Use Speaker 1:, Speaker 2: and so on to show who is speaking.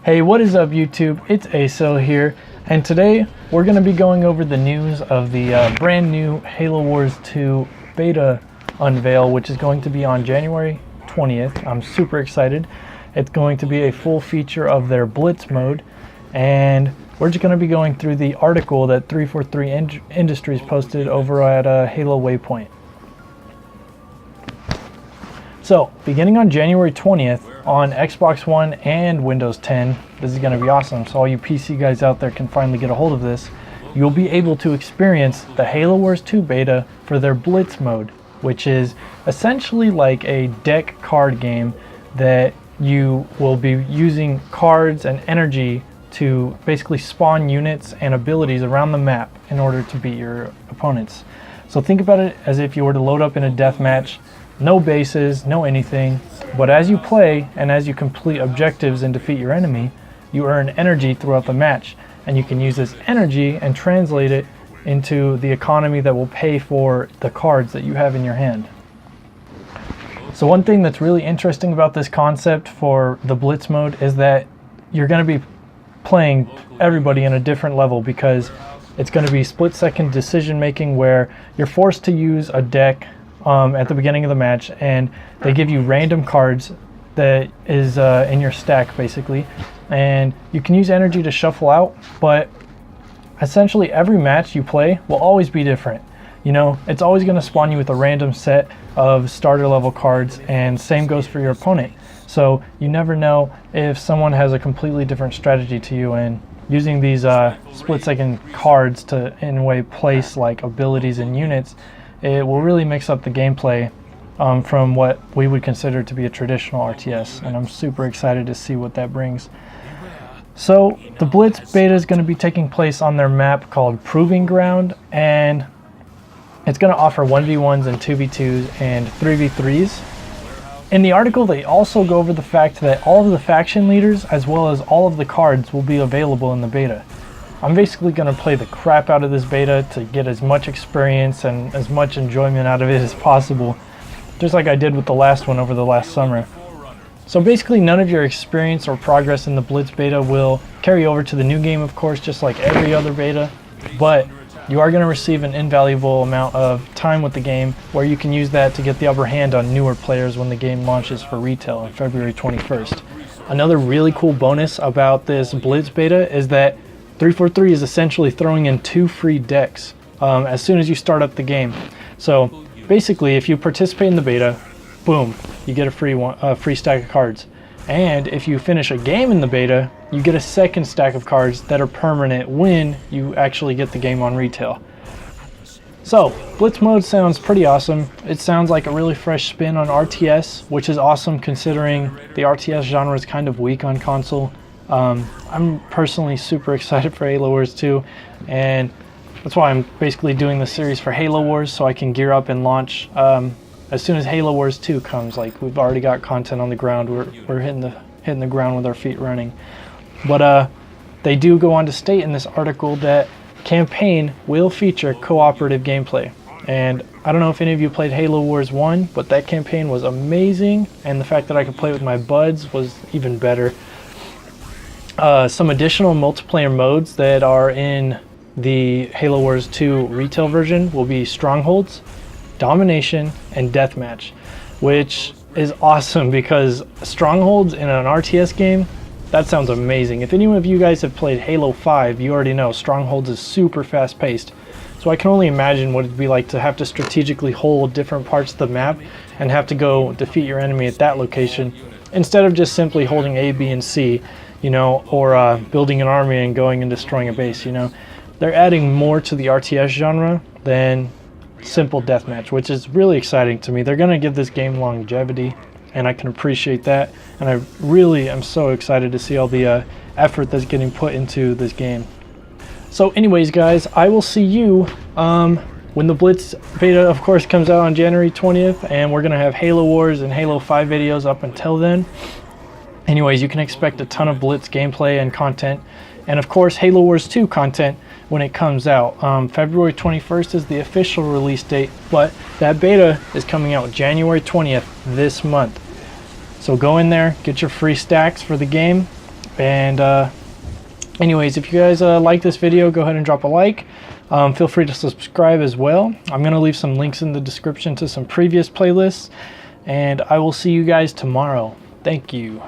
Speaker 1: Hey, what is up YouTube? It's Asell here, and today we're going to be going over the news of the brand new Halo Wars 2 beta unveil, which is going to be on January 20th. I'm super excited. It's going to be a full feature of their Blitz mode, and we're just going to be going through the article that 343 Industries posted over at Halo Waypoint. So, beginning on January 20th on Xbox One and Windows 10, this is going to be awesome, so all you PC guys out there can finally get a hold of this. You'll be able to experience the Halo Wars 2 beta for their Blitz mode, which is essentially like a deck card game that you will be using cards and energy to basically spawn units and abilities around the map in order to beat your opponents. So think about it as if you were to load up in a deathmatch. No bases, no anything, but as you play and as you complete objectives and defeat your enemy, you earn energy throughout the match, and you can use this energy and translate it into the economy that will pay for the cards that you have in your hand. So one thing that's really interesting about this concept for the Blitz mode is that you're going to be playing everybody in a different level, because it's going to be split-second decision making where you're forced to use a deck at the beginning of the match, and they give you random cards that is in your stack basically, and you can use energy to shuffle out, but essentially every match you play will always be different. You know, it's always going to spawn you with a random set of starter level cards, and same goes for your opponent. So you never know if someone has a completely different strategy to you, and using these split second cards to in a way place like abilities and units, it will really mix up the gameplay from what we would consider to be a traditional RTS, and I'm super excited to see what that brings. So the Blitz beta is going to be taking place on their map called Proving Ground, and it's going to offer 1v1s and 2v2s and 3v3s. In the article, they also go over the fact that all of the faction leaders as well as all of the cards will be available in the beta. I'm basically going to play the crap out of this beta to get as much experience and as much enjoyment out of it as possible, just like I did with the last one over the last summer. So basically none of your experience or progress in the Blitz beta will carry over to the new game, of course, just like every other beta, but you are going to receive an invaluable amount of time with the game, where you can use that to get the upper hand on newer players when the game launches for retail on February 21st. Another really cool bonus about this Blitz beta is that 343 is essentially throwing in 2 free decks as soon as you start up the game. So basically, if you participate in the beta, boom, you get a free stack of cards. And if you finish a game in the beta, you get a second stack of cards that are permanent when you actually get the game on retail. So Blitz mode sounds pretty awesome. It sounds like a really fresh spin on RTS, which is awesome considering the RTS genre is kind of weak on console. I'm personally super excited for Halo Wars 2, and that's why I'm basically doing this series for Halo Wars, so I can gear up and launch as soon as Halo Wars 2 comes. Like, we've already got content on the ground, we're hitting the ground with our feet running. But they do go on to state in this article that campaign will feature cooperative gameplay. And I don't know if any of you played Halo Wars 1, but that campaign was amazing, and the fact that I could play with my buds was even better. Some additional multiplayer modes that are in the Halo Wars 2 retail version will be Strongholds, Domination, and Deathmatch, which is awesome because Strongholds in an RTS game, that sounds amazing. If any of you guys have played Halo 5, you already know Strongholds is super fast paced. So I can only imagine what it'd be like to have to strategically hold different parts of the map and have to go defeat your enemy at that location, instead of just simply holding A, B, and C, you know, or building an army and going and destroying a base, you know. They're adding more to the RTS genre than simple deathmatch, which is really exciting to me. They're going to give this game longevity, and I can appreciate that, and I really am so excited to see all the effort that's getting put into this game. So anyways, guys, I will see you when the Blitz beta, of course, comes out on January 20th, and we're going to have Halo Wars and Halo 5 videos up until then. Anyways, you can expect a ton of Blitz gameplay and content, and of course Halo Wars 2 content when it comes out. February 21st is the official release date, but that beta is coming out January 20th this month. So go in there, get your free stacks for the game, And anyways, if you guys like this video, go ahead and drop a like. Feel free to subscribe as well. I'm going to leave some links in the description to some previous playlists, and I will see you guys tomorrow. Thank you.